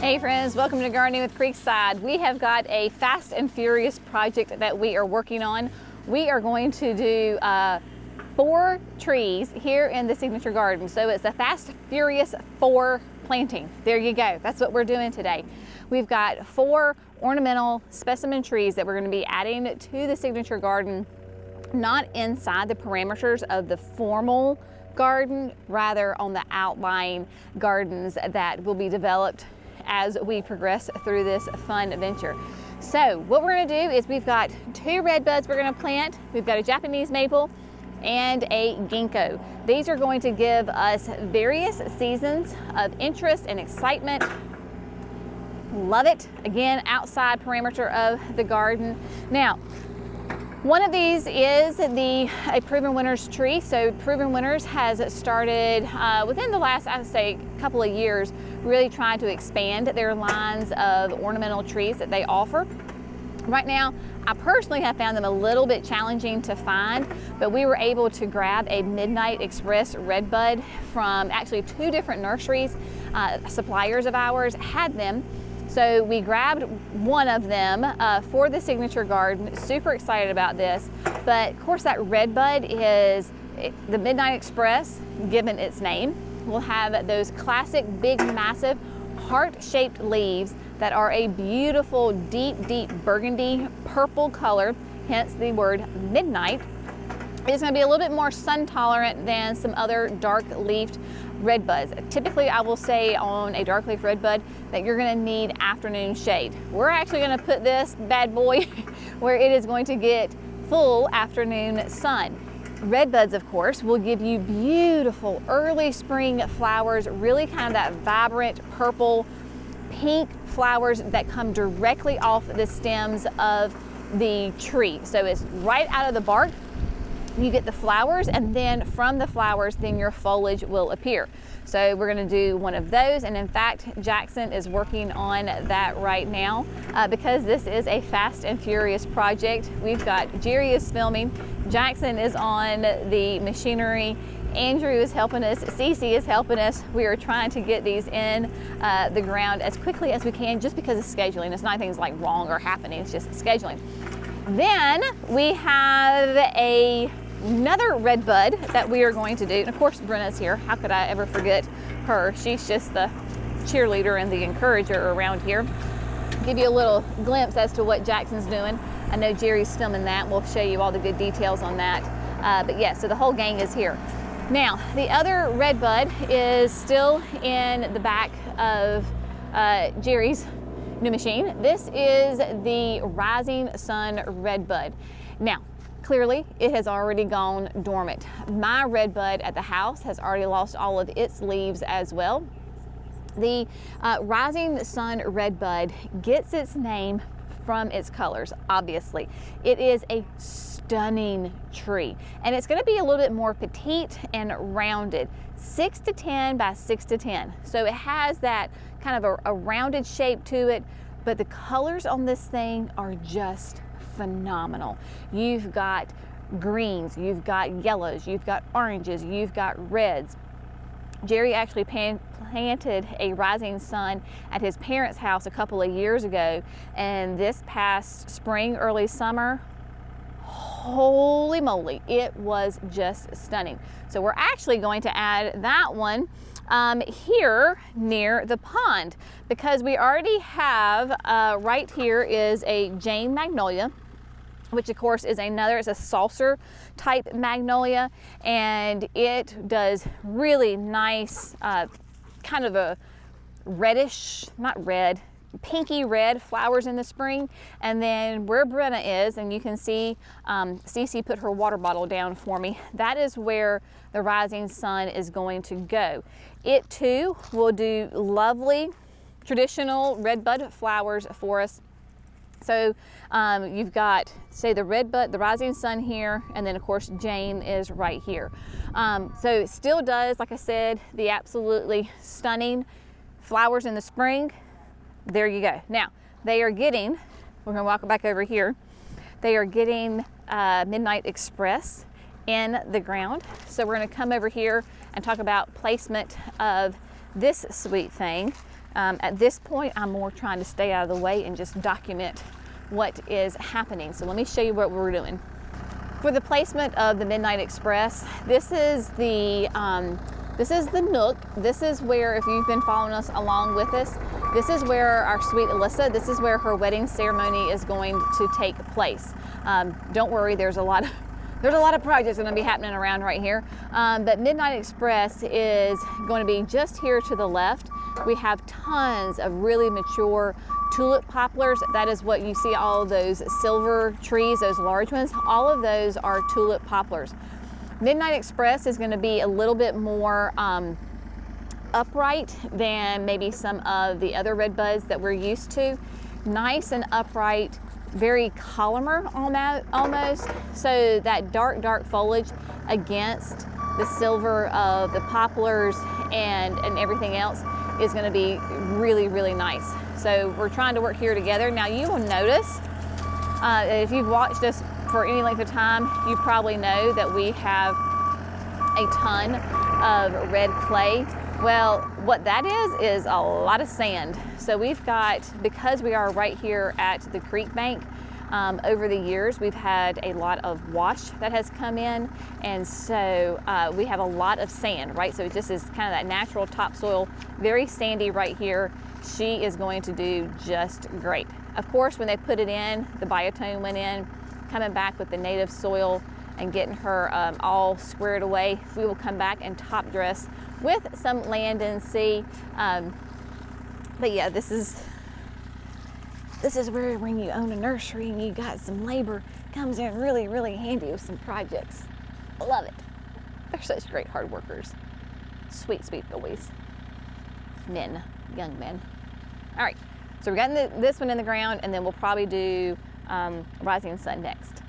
Hey friends, welcome to Gardening with Creekside. We have got a fast and furious project that we are working on. We are going to do 4 trees here in the Signature Garden. So it's a fast, furious 4 planting. There you go. That's what we're doing today. We've got 4 ornamental specimen trees that we're going to be adding to the Signature Garden, not inside the parameters of the formal garden, rather on the outlying gardens that will be developed as we progress through this fun adventure. So what we're going to do is we've got 2 red buds we're going to plant. We've got a Japanese maple and a ginkgo. These are going to give us various seasons of interest and excitement. Love it. Again, outside parameter of the garden. Now, one of these is a Proven Winners tree. So Proven Winners has started within the last, I would say, couple of years, really trying to expand their lines of ornamental trees that they offer. Right now, I personally have found them a little bit challenging to find, but we were able to grab a Midnight Express red bud from actually 2 different nurseries. Suppliers of ours had them. So we grabbed one of them for the Signature Garden. Super excited about this. But of course that red bud is the Midnight Express, given its name. We'll have those classic big massive heart-shaped leaves that are a beautiful deep burgundy purple color, hence the word midnight. It's going to be a little bit more sun tolerant than some other dark leafed red buds. Typically, I will say on a dark leaf red bud that you're going to need afternoon shade. We're actually going to put this bad boy where it is going to get full afternoon sun. Red buds, of course, will give you beautiful early spring flowers, really kind of that vibrant purple, pink flowers that come directly off the stems of the tree. So it's right out of the bark. You get the flowers, and then from the flowers, then your foliage will appear. So we're going to do one of those, and in fact, Jackson is working on that right now because this is a fast and furious project. We've got Jerry is filming, Jackson is on the machinery, Andrew is helping us, Cece is helping us. We are trying to get these in the ground as quickly as we can, just because of scheduling. It's not things like wrong or happening, it's just scheduling. Then we have another red bud that we are going to do. And of course, Brenna's here. How could I ever forget her? She's just the cheerleader and the encourager around here. Give you a little glimpse as to what Jackson's doing. I know Jerry's filming that. We'll show you all the good details on that. But yeah, so the whole gang is here. Now, the other red bud is still in the back of Jerry's new machine. This is the Rising Sun red bud. Now, clearly, it has already gone dormant. My red bud at the house has already lost all of its leaves as well. The Rising Sun red bud gets its name from its colors, obviously. It is a stunning tree, and it's going to be a little bit more petite and rounded, 6 to 10 by 6 to 10. So it has that kind of a rounded shape to it, but the colors on this thing are just phenomenal. You've got greens, you've got yellows, you've got oranges, you've got reds. Jerry actually planted a Rising Sun at his parents' house a couple of years ago, and this past spring, early summer, holy moly, it was just stunning. So we're actually going to add that one here near the pond, because we already have right here is a Jane magnolia, which of course is it's a saucer type magnolia, and it does really nice kind of a reddish, not red, pinky red flowers in the spring. And then where Brenna is, and you can see Cece put her water bottle down for me, that is where the Rising Sun is going to go. It too will do lovely traditional red bud flowers for us. So you've got, say, the red bud, the Rising Sun here, and then of course Jane is right here. So it still does, like I said, the absolutely stunning flowers in the spring. There you go. Now they are getting, we're gonna walk back over here, they are getting Midnight Express in the ground. So we're gonna come over here and talk about placement of this sweet thing. At this point, I'm more trying to stay out of the way and just document what is happening. So let me show you what we're doing. For the placement of the Midnight Express, this is the nook. This is where, if you've been following us along with us, this is where our sweet Alyssa, this is where her wedding ceremony is going to take place. Don't worry, there's a lot of projects going to be happening around right here. But Midnight Express is going to be just here to the left. We have tons of really mature tulip poplars. That is what you see, all of those silver trees, those large ones. All of those are tulip poplars. Midnight Express is going to be a little bit more upright than maybe some of the other red buds that we're used to. Nice and upright, very columnar almost. So that dark foliage against the silver of the poplars and everything else is going to be really nice. So we're trying to work here together. Now you will notice, if you've watched us for any length of time, you probably know that we have a ton of red clay. Well, what that is a lot of sand. So we've got, because we are right here at the creek bank, over the years we've had a lot of wash that has come in, and so we have a lot of sand, right? So it just is kind of that natural topsoil, very sandy right here. She is going to do just great. Of course, when they put it in, the biotone went in, coming back with the native soil and getting her all squared away. We will come back and top dress with some land and sea. But yeah, this is where, when you own a nursery and you got some labor, comes in really handy with some projects. I love it. They're such great hard workers. Sweet boys. Men, young men. All right, so we got this one in the ground, and then we'll probably do Rising Sun next.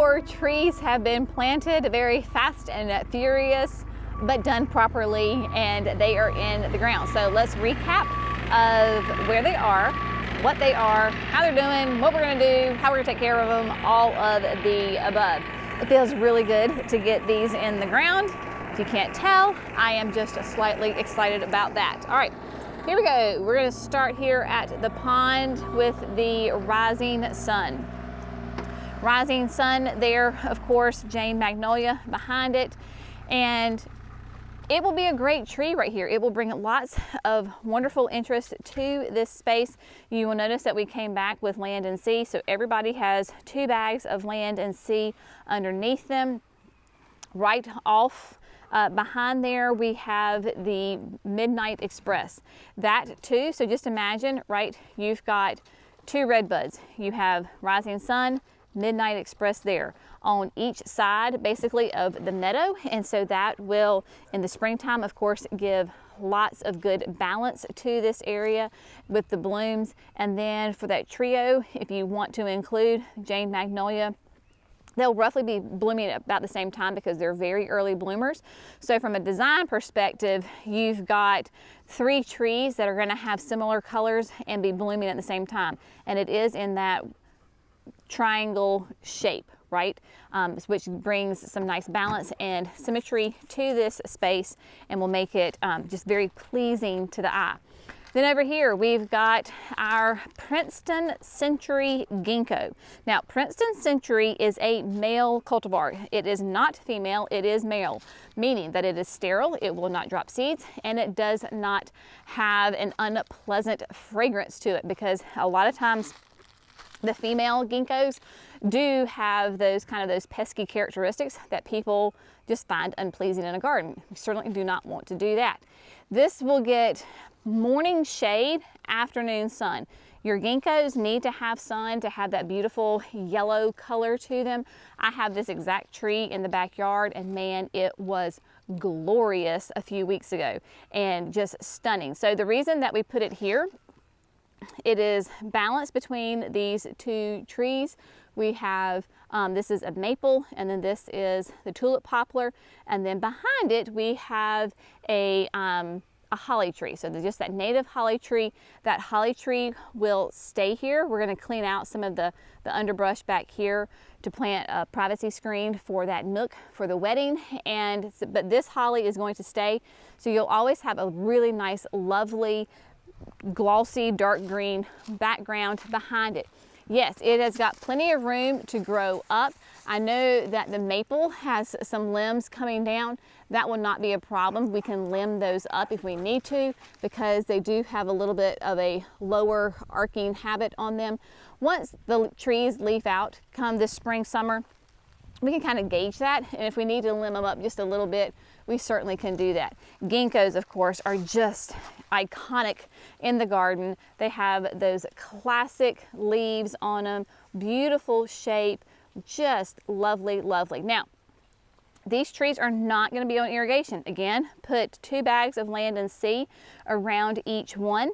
4 trees have been planted, very fast and furious, but done properly, and they are in the ground. So let's recap of where they are, what they are, how they're doing, what we're gonna do, how we're gonna take care of them, all of the above. It feels really good to get these in the ground. If you can't tell, I am just slightly excited about that. All right, here we go. We're gonna start here at the pond with the rising sun. Rising sun there, of course, Jane Magnolia behind it. And it will be a great tree right here. It will bring lots of wonderful interest to this space. You will notice that we came back with land and sea, so everybody has 2 bags of land and sea underneath them. Right off behind there, we have the Midnight Express. That too, so just imagine, right, you've got 2 red buds. You have Rising Sun, Midnight Express there on each side basically of the meadow, and so that will in the springtime of course give lots of good balance to this area with the blooms. And then for that trio, if you want to include Jane Magnolia, they'll roughly be blooming at about the same time because they're very early bloomers. So from a design perspective, you've got 3 trees that are going to have similar colors and be blooming at the same time, and it is in that triangle shape, right? Which brings some nice balance and symmetry to this space and will make it just very pleasing to the eye. Then over here, we've got our Princeton Century Ginkgo. Now, Princeton Century is a male cultivar. It is not female, it is male, meaning that it is sterile, it will not drop seeds, and it does not have an unpleasant fragrance to it, because a lot of times the female ginkgos do have those pesky characteristics that people just find unpleasing in a garden. We certainly do not want to do that. This will get morning shade, afternoon sun. Your ginkgos need to have sun to have that beautiful yellow color to them. I have this exact tree in the backyard, and man, it was glorious a few weeks ago and just stunning. So the reason that we put it here, it is balanced between these 2 trees. We have, this is a maple, and then this is the tulip poplar, and then behind it we have a holly tree. So just that native holly tree. That holly tree will stay here. We're going to clean out some of the underbrush back here to plant a privacy screen for that nook for the wedding, but this holly is going to stay. So you'll always have a really nice, lovely, glossy dark green background behind it. Yes, it has got plenty of room to grow up. I know that the maple has some limbs coming down. That will not be a problem. We can limb those up if we need to, because they do have a little bit of a lower arcing habit on them. Once the trees leaf out come this spring, summer, we can kind of gauge that, and if we need to limb them up just a little bit, we certainly can do that. Ginkgos, of course, are just iconic in the garden. They have those classic leaves on them, beautiful shape, just lovely, lovely. Now, these trees are not going to be on irrigation. Again, put 2 bags of land and sea around each one.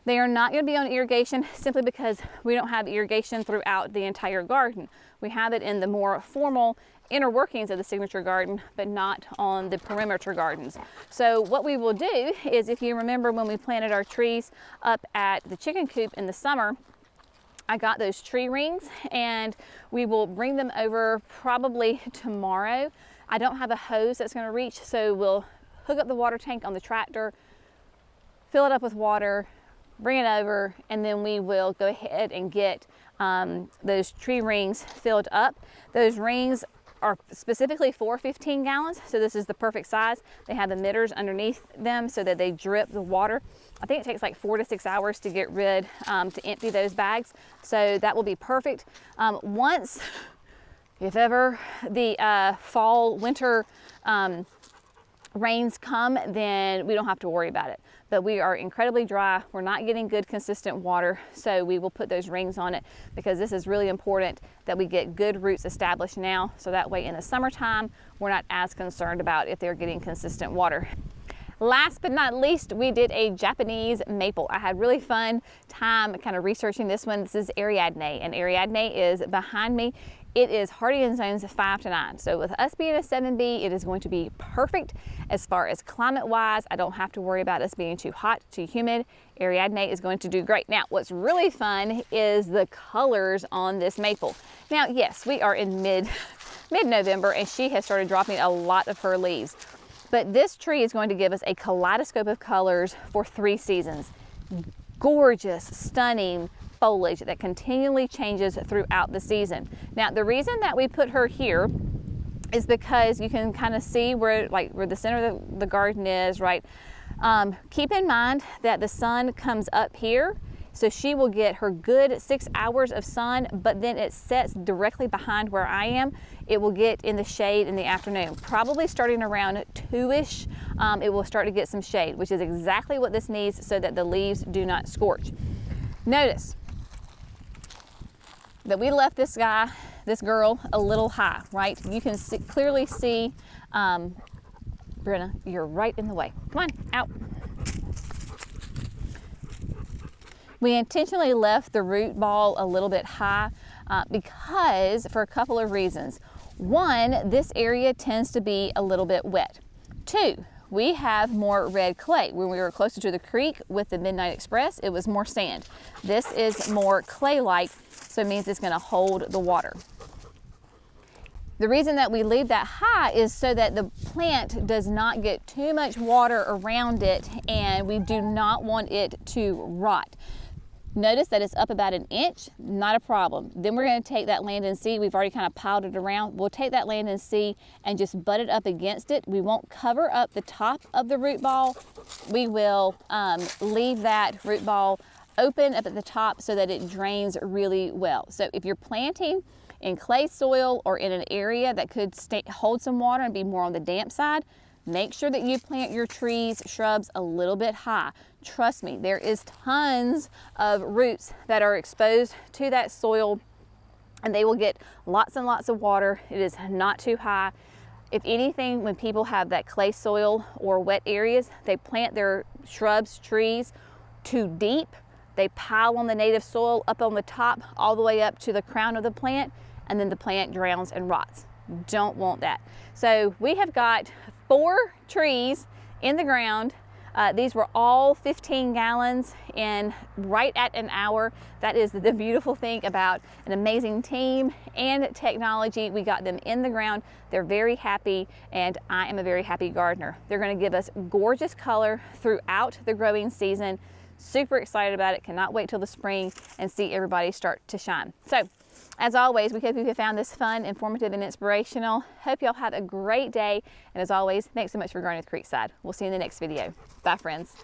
They are not going to be on irrigation simply because we don't have irrigation throughout the entire garden. We have it in the more formal inner workings of the Signature Garden, but not on the perimeter gardens. So what we will do is, if you remember when we planted our trees up at the chicken coop in the summer, I got those tree rings, and we will bring them over probably tomorrow. I don't have a hose that's going to reach, so we'll hook up the water tank on the tractor, fill it up with water, bring it over, and then we will go ahead and get those tree rings filled up. Those rings are specifically for 15 gallons, so this is the perfect size. They have emitters underneath them so that they drip the water. I think it takes like 4 to 6 hours to get rid, to empty those bags, so that will be perfect. Once, if ever the fall, winter rains come, then we don't have to worry about it. But we are incredibly dry. We're not getting good consistent water, so we will put those rings on it, because this is really important that we get good roots established now, so that way in the summertime we're not as concerned about if they're getting consistent water. Last but not least, we did a Japanese maple. I had really fun time kind of researching this one. This is Ariadne, and Ariadne is behind me. It is hardy in zones 5 to 9. So with us being a 7B, it is going to be perfect as far as climate wise. I don't have to worry about us being too hot, too humid. Ariadne is going to do great. Now, what's really fun is the colors on this maple. Now, yes, we are in mid-November and she has started dropping a lot of her leaves. But this tree is going to give us a kaleidoscope of colors for 3 seasons. Gorgeous, stunning foliage that continually changes throughout the season. Now, the reason that we put her here is because you can kind of see where the center of the garden is, right? Keep in mind that the sun comes up here, so she will get her good 6 hours of sun, but then it sets directly behind where I am. It will get in the shade in the afternoon, probably starting around 2-ish. It will start to get some shade, which is exactly what this needs so that the leaves do not scorch. Notice that we left this girl a little high, right? You can clearly see, Brenna, you're right in the way. Come on, out. We intentionally left the root ball a little bit high because for a couple of reasons. One, this area tends to be a little bit wet. 2, we have more red clay. When we were closer to the creek with the Midnight Express, it was more sand. This is more clay-like, so it means it's gonna hold the water. The reason that we leave that high is so that the plant does not get too much water around it and we do not want it to rot. Notice that it's up about 1 inch, not a problem. Then we're gonna take that land and seed, we've already kind of piled it around. We'll take that land and seed and just butt it up against it. We won't cover up the top of the root ball. We will leave that root ball open up at the top so that it drains really well. So if you're planting in clay soil or in an area that could hold some water and be more on the damp side, make sure that you plant your trees, shrubs a little bit high. Trust me, there is tons of roots that are exposed to that soil and they will get lots and lots of water. It is not too high. If anything, when people have that clay soil or wet areas, they plant their shrubs, trees too deep. They pile on the native soil up on the top all the way up to the crown of the plant, and then the plant drowns and rots. Don't want that. So we have got 4 trees in the ground. These were all 15 gallons in right at an hour. That is the beautiful thing about an amazing team and technology. We got them in the ground. They're very happy, and I am a very happy gardener. They're going to give us gorgeous color throughout the growing season. Super excited about it. Cannot wait till the spring and see everybody start to shine. So, as always, we hope you have found this fun, informative, and inspirational. Hope y'all have a great day. And as always, thanks so much for gardening with Creekside. We'll see you in the next video. Bye, friends.